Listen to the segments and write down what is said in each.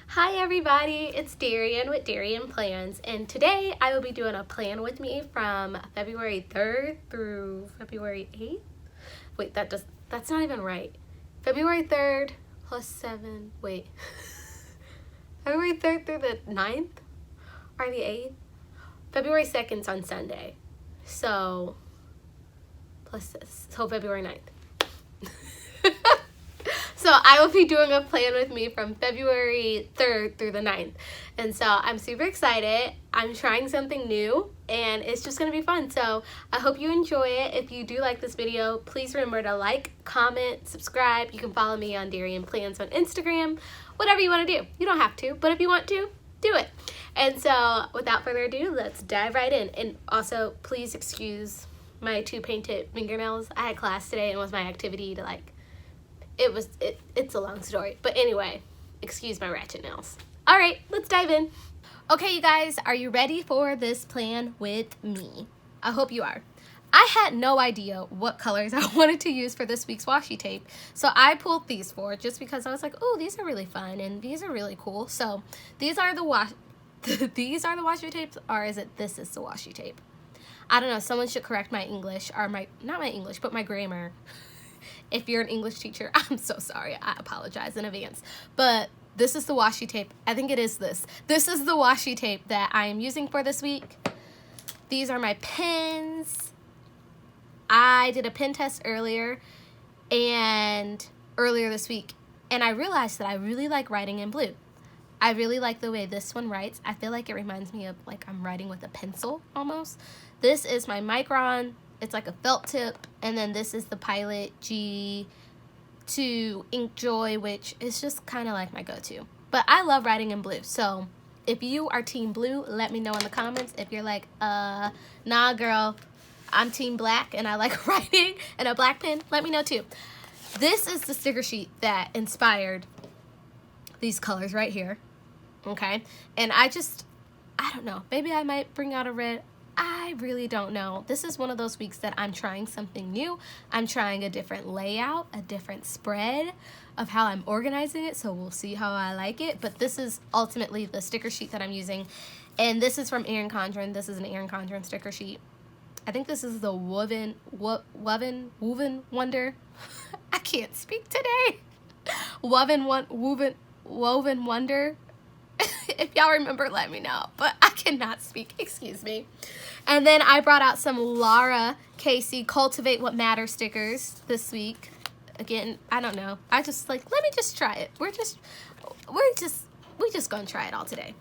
Hi everybody, it's Darian with DarianPlans, and today I will be doing a plan with me from February 3rd through February 8th. Wait, that's not even right. February 3rd plus 7, wait. February 3rd through the 9th or the 8th? February 2nd's on Sunday. So, plus this, so February 9th. So I will be doing a plan with me from February 3rd through the 9th. And so I'm super excited. I'm trying something new and it's just going to be fun. So I hope you enjoy it. If you do like this video, please remember to like, comment, subscribe. You can follow me on DarianPlans on Instagram. Whatever you want to do. You don't have to, but if you want to, do it. And so without further ado, let's dive right in. And also, please excuse my 2 painted fingernails. I had class today and it was my activity to it's a long story, but anyway, excuse my ratchet nails. All right, let's dive in. Okay, you guys, are you ready for this plan with me? I hope you are. I had no idea what colors I wanted to use for this week's washi tape, so I pulled these 4 just because I was like, oh, these are really fun and these are really cool. So these are the these are the washi tapes, or is it this is the washi tape? I don't know. Someone should correct my English, or not my English, but my grammar. If you're an English teacher, I'm so sorry. I apologize in advance. But this is the washi tape. I think it is this. This is the washi tape that I am using for this week. These are my pens. I did a pen test earlier this week, and I realized that I really like writing in blue. I really like the way this one writes. I feel like it reminds me of like I'm writing with a pencil almost. This is my Micron. It's like a felt tip, and then this is the Pilot G2 Inkjoy, which is just kind of like my go-to. But I love writing in blue, so if you are team blue, let me know in the comments. If you're like, nah girl, I'm team black and I like writing in a black pen, let me know too. This is the sticker sheet that inspired these colors right here, okay? And I don't know, maybe I might bring out a red. I really don't know. This is one of those weeks that I'm trying something new. I'm trying a different layout, a different spread of how I'm organizing it, so we'll see how I like it. But this is ultimately the sticker sheet that I'm using, and this is from Erin Condren. This is an Erin Condren sticker sheet. I think this is the Woven Wonder. I can't speak today. Woven Wonder. If y'all remember, let me know, but I cannot speak, excuse me. And then I brought out some Laura Casey Cultivate What Matters stickers this week. Again, I don't know. I just like, let me just try it. We just gonna try it all today.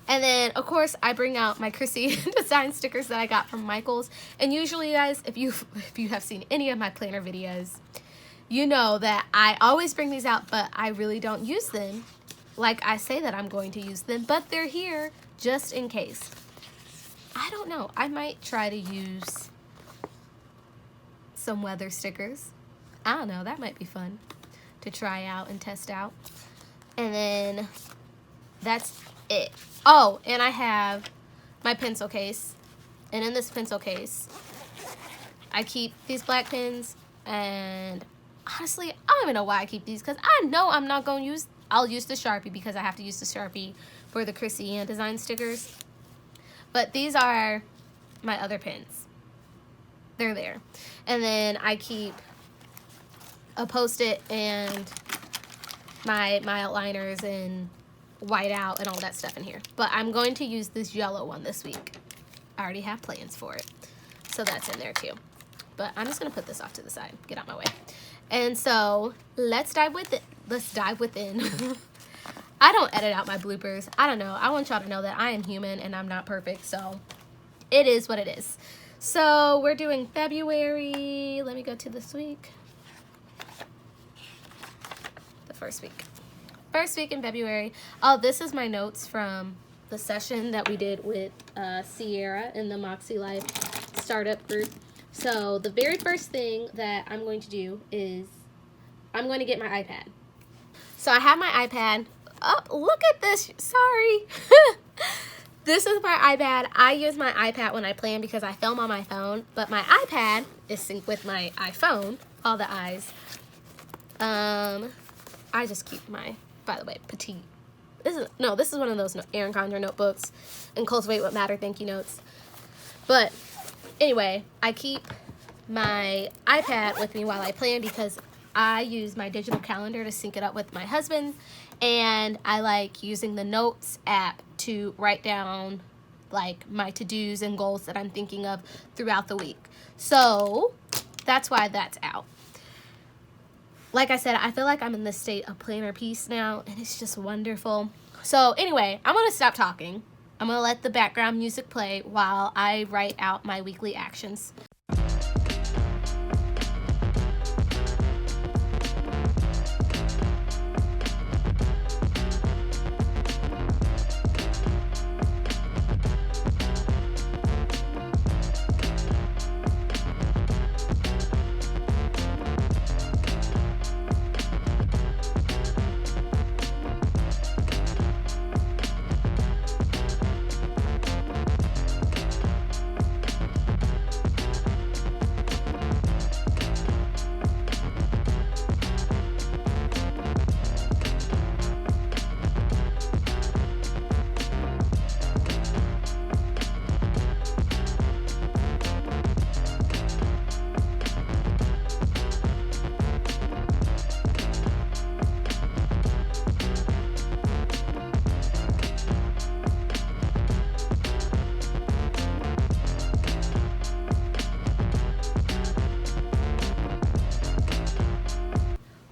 And then, of course, I bring out my Chrissy design stickers that I got from Michael's. And usually, guys, if you have seen any of my planner videos, you know that I always bring these out, but I really don't use them like I say that I'm going to use them, but they're here just in case. I don't know. I might try to use some weather stickers. I don't know. That might be fun to try out and test out. And then that's it. Oh, and I have my pencil case. And in this pencil case, I keep these black pens. And honestly, I don't even know why I keep these, because I know I'm not going to use. I'll use the Sharpie because I have to use the Sharpie for the Chrissy design stickers. But these are my other pens. They're there. And then I keep a Post-it and my outliners and whiteout and all that stuff in here. But I'm going to use this yellow one this week. I already have plans for it. So that's in there too. But I'm just going to put this off to the side. Get out my way. And so let's dive within. I don't edit out my bloopers. I don't know. I want y'all to know that I am human and I'm not perfect. So it is what it is. So we're doing February. Let me go to this week. The first week. First week in February. Oh, this is my notes from the session that we did with Sierra in the MäksēLife startup group. So the very first thing that I'm going to do is I'm going to get my iPad. So I have my iPad. Oh, look at this. Sorry. This is my iPad. I use my iPad when I plan because I film on my phone, but my iPad is synced with my iPhone. All the eyes. I just keep my, by the way, petite this is one of those Erin Condren notebooks and Cultivate What Matter thank you notes. But anyway, I keep my iPad with me while I plan because I use my digital calendar to sync it up with my husband, and I like using the notes app to write down like my to-dos and goals that I'm thinking of throughout the week. So that's why that's out. Like I said, I feel like I'm in this state of planner peace now, and it's just wonderful. So anyway, I'm going to stop talking. I'm going to let the background music play while I write out my weekly actions.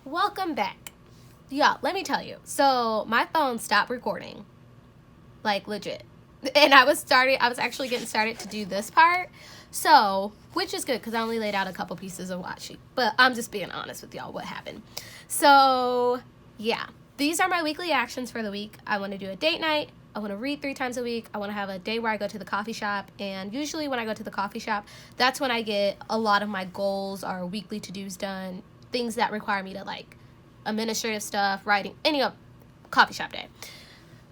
Welcome back. Yeah, let me tell you. So my phone stopped recording, like legit. And I was actually getting started to do this part. So, which is good because I only laid out a couple pieces of washi. But I'm just being honest with y'all what happened. So, yeah. These are my weekly actions for the week. I want to do a date night. I want to read 3 times a week. I want to have a day where I go to the coffee shop. And usually when I go to the coffee shop, that's when I get a lot of my goals or weekly to-dos done. Things that require me to like administrative stuff, writing, any of coffee shop day.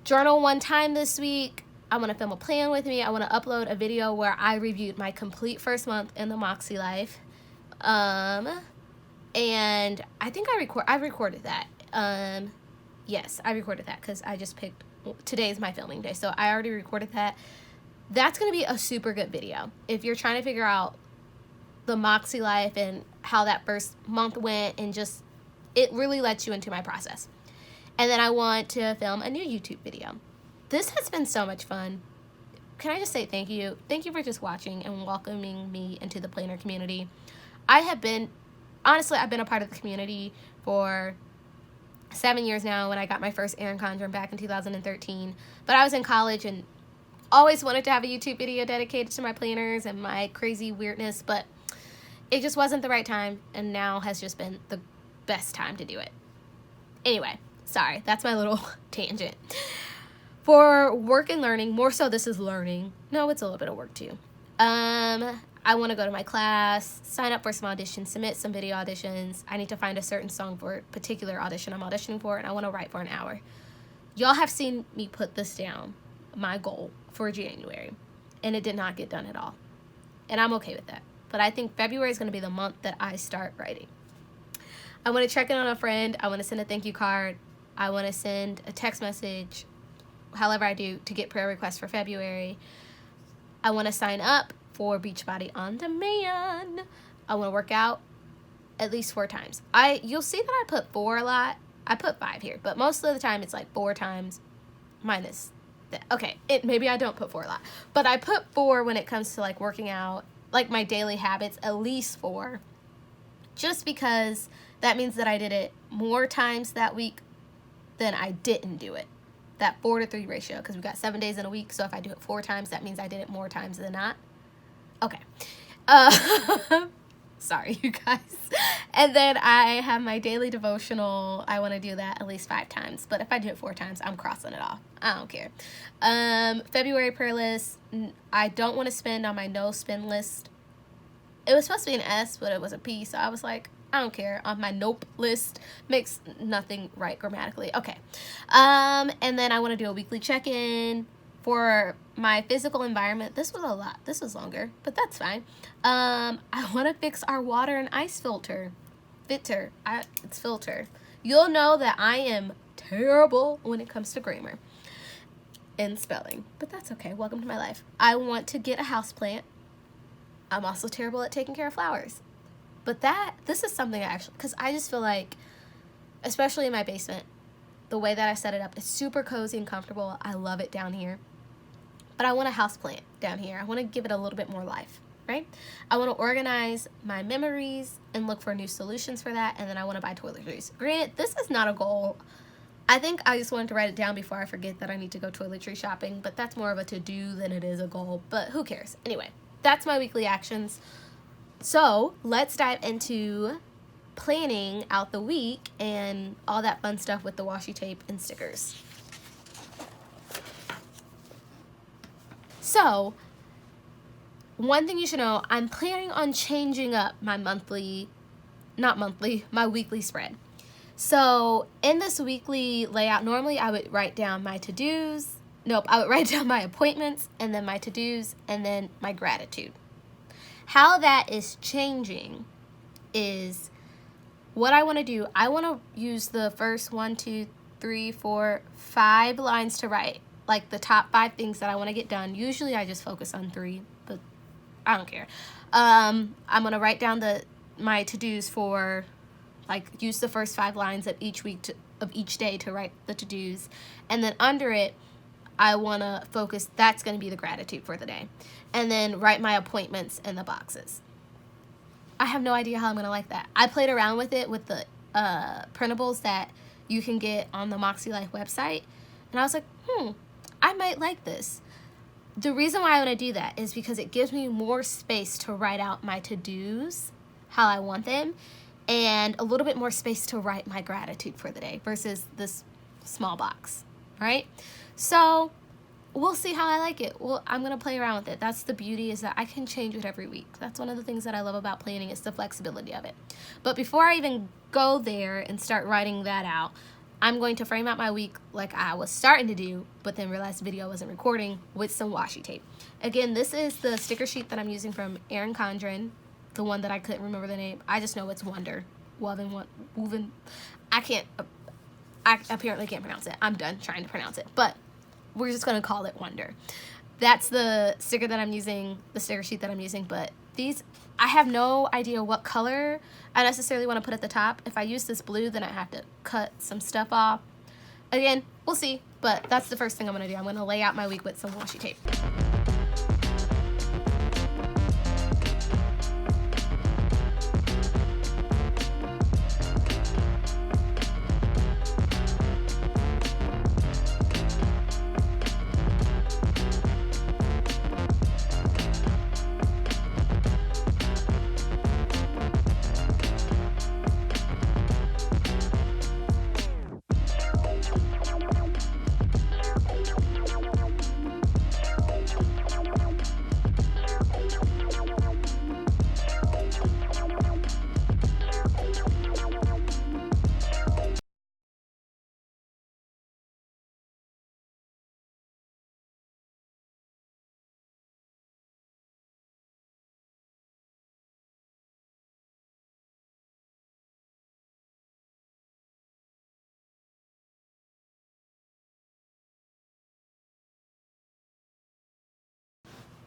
Journal 1 time this week. I want to film a plan with me. I want to upload a video where I reviewed my complete first month in the MäksēLife. And I think I recorded that. Yes, I recorded that because I just picked, today is my filming day. So I already recorded that. That's going to be a super good video. If you're trying to figure out the MäksēLife and how that first month went, and just, it really lets you into my process. And then I want to film a new YouTube video. This has been so much fun. Can I just say thank you? Thank you for just watching and welcoming me into the planner community. Honestly, I've been a part of the community for 7 years now when I got my first Erin Condren back in 2013. But I was in college and always wanted to have a YouTube video dedicated to my planners and my crazy weirdness, but it just wasn't the right time, and now has just been the best time to do it. Anyway, sorry, that's my little tangent. For work and learning, more so this is learning. No, it's a little bit of work too. I want to go to my class, sign up for some auditions, submit some video auditions. I need to find a certain song for a particular audition I'm auditioning for, and I want to write for an hour. Y'all have seen me put this down, my goal for January, and it did not get done at all. And I'm okay with that. But I think February is going to be the month that I start writing. I want to check in on a friend. I want to send a thank you card. I want to send a text message, however I do, to get prayer requests for February. I want to sign up for Beachbody On Demand. I want to work out at least 4 times. You'll see that I put 4 a lot. I put 5 here, but most of the time it's like 4 times minus that. Okay, maybe I don't put 4 a lot, but I put 4 when it comes to like working out, like my daily habits, at least 4, just because that means that I did it more times that week than I didn't do it. That 4-to-3 ratio, because we've got 7 days in a week, so if I do it 4 times, that means I did it more times than not. Okay. Sorry, you guys. And then I have my daily devotional. I want to do that at least 5 times, but if I do it 4 times, I'm crossing it off. I don't care. February prayer list. I don't want to spend on my no spend list. It was supposed to be an S, but it was a P, so I was like, I don't care. On my nope list, makes nothing right grammatically. Okay. And then I want to do a weekly check-in for my physical environment. This was a lot. This was longer, but that's fine. I want to fix our water and ice filter. It's filter. You'll know that I am terrible when it comes to grammar and spelling, but that's okay. Welcome to my life. I want to get a houseplant. I'm also terrible at taking care of flowers. But this is something I actually, because I just feel like, especially in my basement, the way that I set it up is super cozy and comfortable. I love it down here. But I want a houseplant down here. I want to give it a little bit more life, right? I want to organize my memories and look for new solutions for that, and then I want to buy toiletries. Granted, this is not a goal. I think I just wanted to write it down before I forget that I need to go toiletry shopping, but that's more of a to-do than it is a goal, but who cares? Anyway, that's my weekly actions. So let's dive into planning out the week and all that fun stuff with the washi tape and stickers. So, one thing you should know, I'm planning on changing up my my weekly spread. So, in this weekly layout, normally I would write down my to-dos. Nope, I would write down my appointments, and then my to-dos, and then my gratitude. How that is changing is what I want to do. I want to use the first 1, 2, 3, 4, 5 lines to write, like the top 5 things that I want to get done. Usually I just focus on 3, but I don't care. I'm going to write down my to-dos for, like, use the first 5 lines of each week of each day to write the to-dos, and then under it I want to focus, that's going to be the gratitude for the day, and then write my appointments in the boxes. I have no idea how I'm going to like that. I played around with it with the printables that you can get on the MäksēLife website, and I was like, I might like this. The reason why I want to do that is because it gives me more space to write out my to-dos how I want them, and a little bit more space to write my gratitude for the day versus this small box, right? So we'll see how I like it. Well, I'm going to play around with it. That's the beauty, is that I can change it every week. That's one of the things that I love about planning, is the flexibility of it. But before I even go there and start writing that out, I'm going to frame out my week like I was starting to do, but then realized the video wasn't recording, with some washi tape. Again, this is the sticker sheet that I'm using from Erin Condren, the one that I couldn't remember the name. I just know it's Wonder. Woven. I apparently can't pronounce it. I'm done trying to pronounce it, but we're just going to call it Wonder. That's the sticker that I'm using, the sticker sheet that I'm using, but these, I have no idea what color I necessarily want to put at the top. If I use this blue, then I have to cut some stuff off. Again, we'll see, but that's the first thing I'm going to do. I'm going to lay out my week with some washi tape.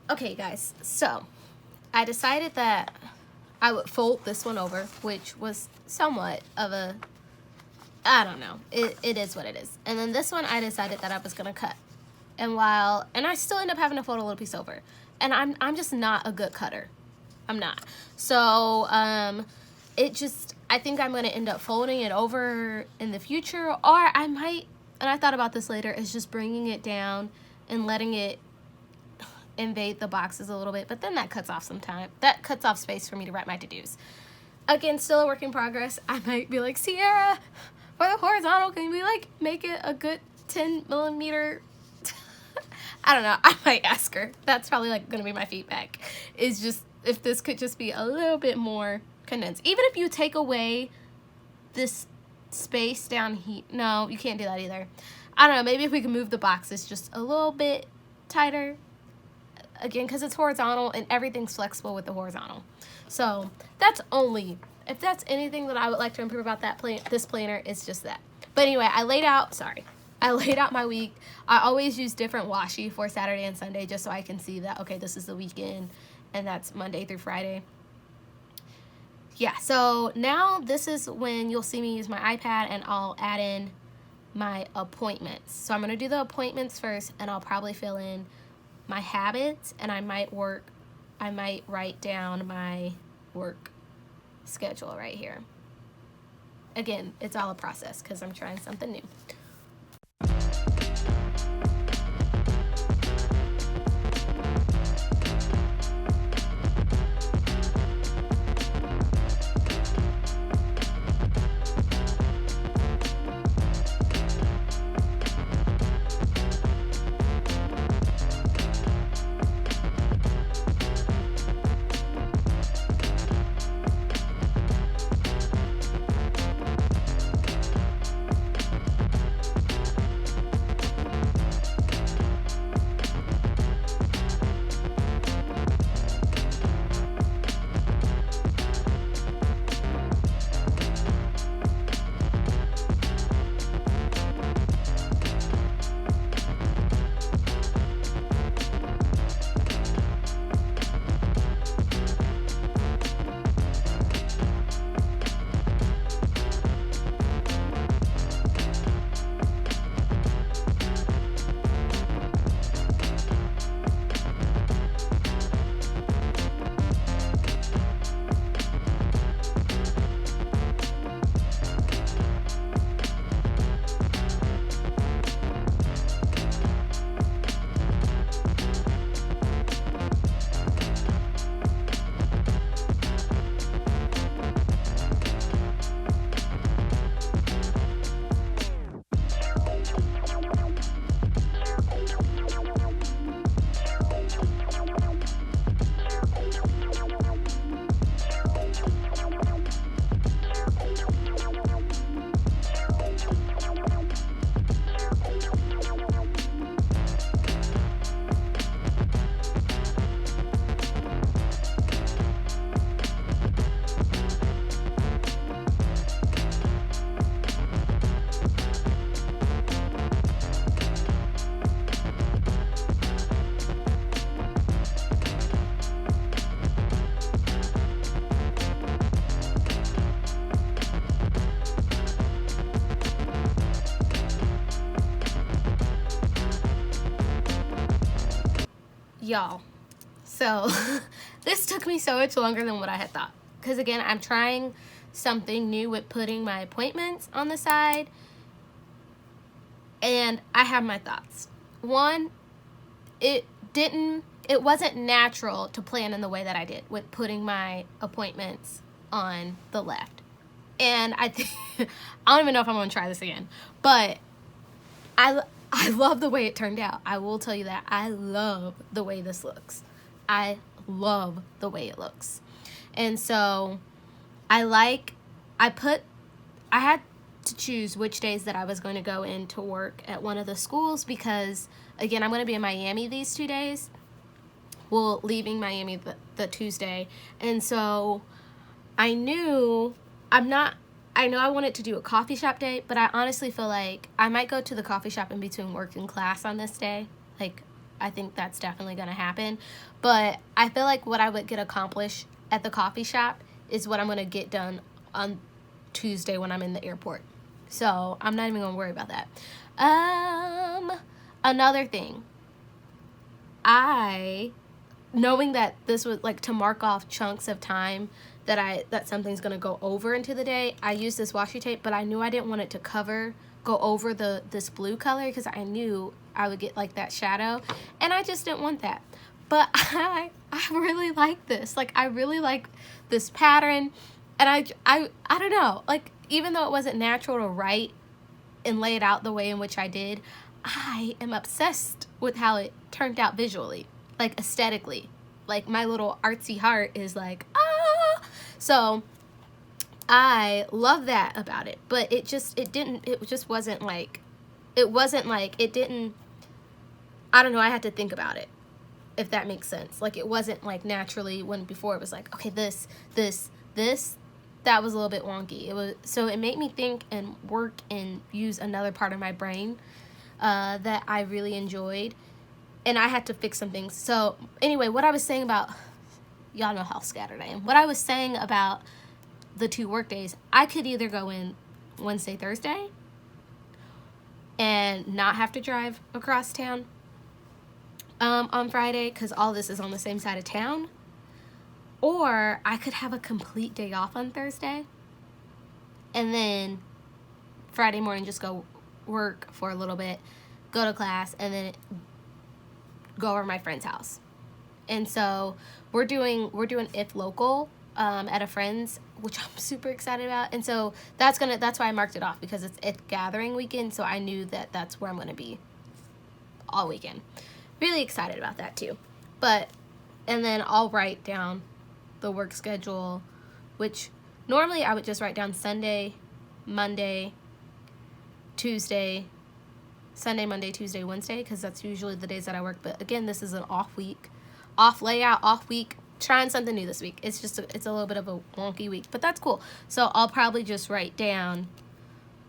Okay, guys, so I decided that I would fold this one over, which was somewhat of a, I don't know, it is what it is. And then this one I decided that I was gonna cut. And I still end up having to fold a little piece over. And I'm just not a good cutter. I'm not. So, I think I'm gonna end up folding it over in the future, or I might, and I thought about this later, is just bringing it down and letting it invade the boxes a little bit, but then that cuts off some time. That cuts off space for me to write my to-dos. Again, still a work in progress. I might be like, Sierra, for the horizontal, can we like make it a good 10 millimeter? I don't know. I might ask her. That's probably like gonna be my feedback. Is just if this could just be a little bit more condensed. Even if you take away this space down here. No, you can't do that either. I don't know. Maybe if we can move the boxes just a little bit tighter. Again, because it's horizontal and everything's flexible with the horizontal. So that's only, if that's anything that I would like to improve about this planner, it's just that. But anyway, I laid out my week. I always use different washi for Saturday and Sunday just so I can see that, okay, this is the weekend, and that's Monday through Friday. Yeah, so now this is when you'll see me use my iPad, and I'll add in my appointments. So I'm going to do the appointments first, and I'll probably fill in my habits, and I might write down my work schedule right here. Again, it's all a process because I'm trying something new. Y'all, so this took me so much longer than what I had thought, because again, I'm trying something new with putting my appointments on the side, and I have my thoughts. One, it wasn't natural to plan in the way that I did with putting my appointments on the left. And I don't even know if I'm going to try this again, but I love the way it turned out. I will tell you that. I love the way this looks. I love the way it looks. And so I had to choose which days that I was going to go in to work at one of the schools, because again, I'm going to be in Miami these 2 days. Well, leaving Miami the Tuesday. And so I know I wanted to do a coffee shop day, but I honestly feel like I might go to the coffee shop in between work and class on this day. Like, I think that's definitely going to happen. But I feel like what I would get accomplished at the coffee shop is what I'm going to get done on Tuesday when I'm in the airport. So I'm not even going to worry about that. Another thing, knowing that this was like to mark off chunks of time that something's gonna go over into the day, I used this washi tape, but I knew I didn't want it to go over this blue color, because I knew I would get like that shadow, and I just didn't want that. But I really like this. Like, I really like this pattern, and I don't know, like, even though it wasn't natural to write and lay it out the way in which I did, I am obsessed with how it turned out visually, like aesthetically. Like, my little artsy heart is like, ah! So I love that about it, but it wasn't like, I don't know, I had to think about it, if that makes sense. Like, it wasn't like naturally, when before it was like, okay, this, that was a little bit wonky. It made me think and work and use another part of my brain that I really enjoyed, and I had to fix some things. So anyway, what I was saying about, y'all know how scattered I am. What I was saying about the 2 work days, I could either go in Wednesday, Thursday, and not have to drive across town on Friday, because all this is on the same side of town, or I could have a complete day off on Thursday, and then Friday morning just go work for a little bit, go to class, and then go over to my friend's house. And so we're doing If Local at a friend's, which I'm super excited about. And so that's why I marked it off, because it's gathering weekend, so I knew that that's where I'm going to be all weekend. Really excited about that too. And then I'll write down the work schedule, which normally I would just write down Sunday, Monday, Tuesday, Sunday, Monday, Tuesday, Wednesday, because that's usually the days that I work. But again, this is an off week, off layout, off week, trying something new this week. It's just it's a little bit of a wonky week, but that's cool. So I'll probably just write down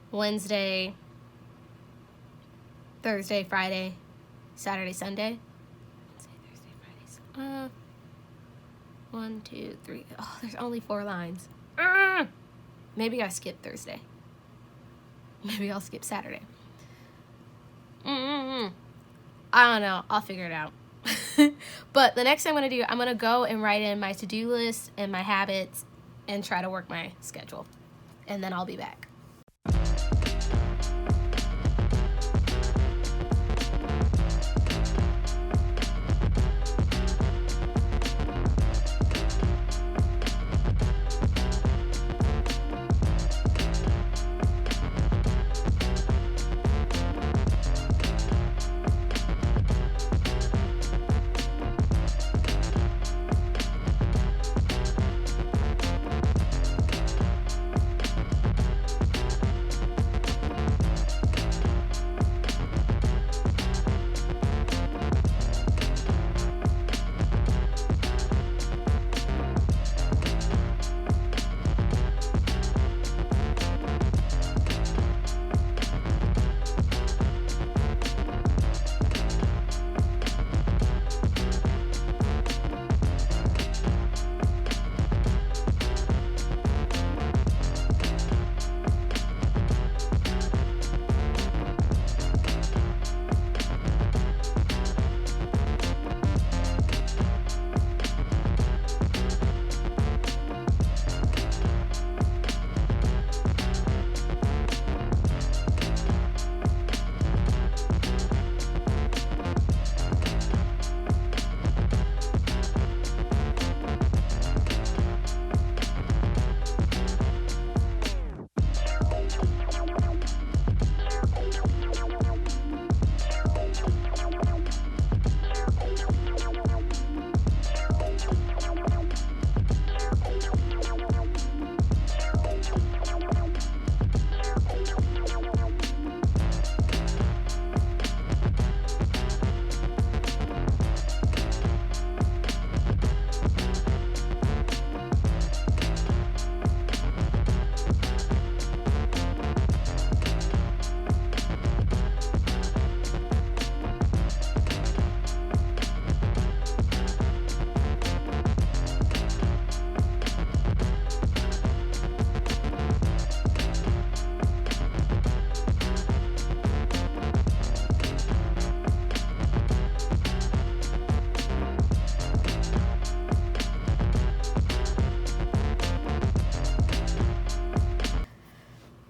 Wednesday, Thursday, Friday, Saturday, Sunday. Wednesday, Thursday, Friday. 1, 2, 3. Oh, there's only 4 lines. Maybe I skip Thursday. Maybe I'll skip Saturday. I don't know. I'll figure it out. But the next thing I'm going to do, I'm going to go and write in my to-do list and my habits and try to work my schedule. And then I'll be back.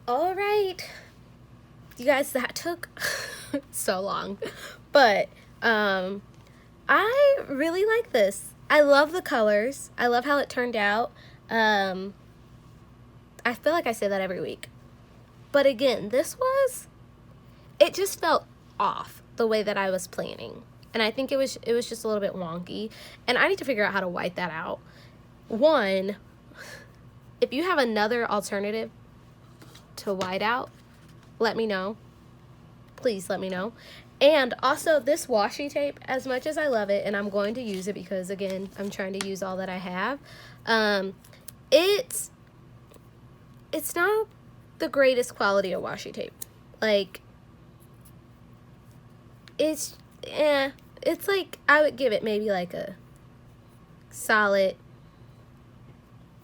All right, you guys, that took so long, but I really like this. I love the colors. I love how it turned out. I feel like I say that every week, but again, it just felt off the way that I was planning, and I think it was just a little bit wonky, and I need to figure out how to white that out. One, if you have another alternative to white out, let me know. Please let me know. And also, this washi tape, as much as I love it, and I'm going to use it because, again, I'm trying to use all that I have, it's not the greatest quality of washi tape. Like, it's like, I would give it maybe like a solid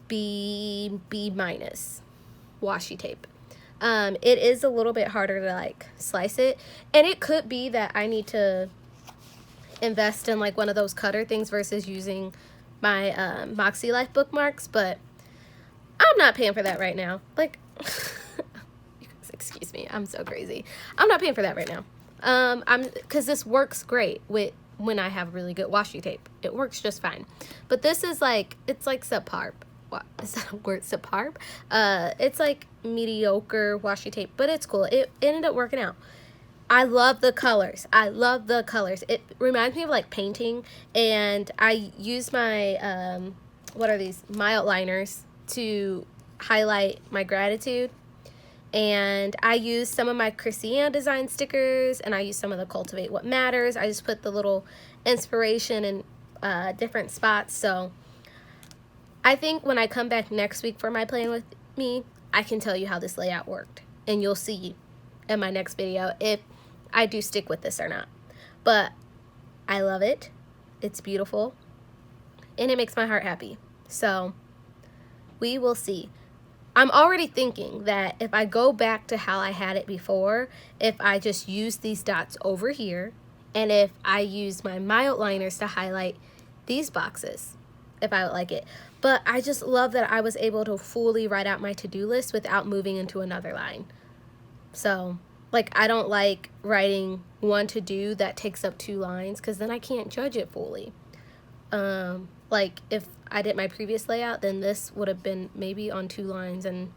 B minus washi tape. It is a little bit harder to like slice it, and it could be that I need to invest in like one of those cutter things versus using my MäksēLife bookmarks, but I'm not paying for that right now. Like, excuse me, I'm so crazy. I'm not paying for that right now. Because this works great when I have really good washi tape. It works just fine. But this is like, it's like subpar. What is that a word? Subpar? It's like mediocre washi tape, but it's cool. It ended up working out. I love the colors. I love the colors. It reminds me of like painting, and I use my what are these? My outliners to highlight my gratitude. And I use some of my Christiana design stickers, and I use some of the Cultivate What Matters. I just put the little inspiration in different spots. So I think when I come back next week for my Plan With Me, I can tell you how this layout worked. And you'll see in my next video if I do stick with this or not. But I love it. It's beautiful. And it makes my heart happy. So we will see. I'm already thinking that if I go back to how I had it before, if I just use these dots over here, and if I use my outliners to highlight these boxes, if I would like it. But I just love that I was able to fully write out my to-do list without moving into another line. So, like, I don't like writing one to-do that takes up 2 lines, because then I can't judge it fully. Like, if I did my previous layout, then this would have been maybe on 2 lines, and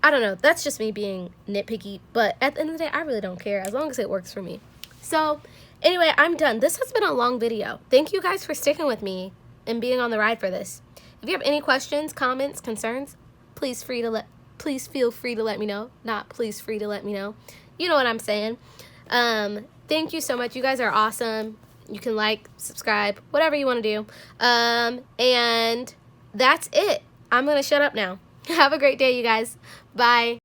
I don't know. That's just me being nitpicky, but at the end of the day, I really don't care as long as it works for me. So, anyway, I'm done. This has been a long video. Thank you guys for sticking with me and being on the ride for this. If you have any questions, comments, concerns, please feel free to let me know. Not please free to let me know. You know what I'm saying. Thank you so much. You guys are awesome. You can like, subscribe, whatever you want to do. And that's it. I'm going to shut up now. Have a great day, you guys. Bye.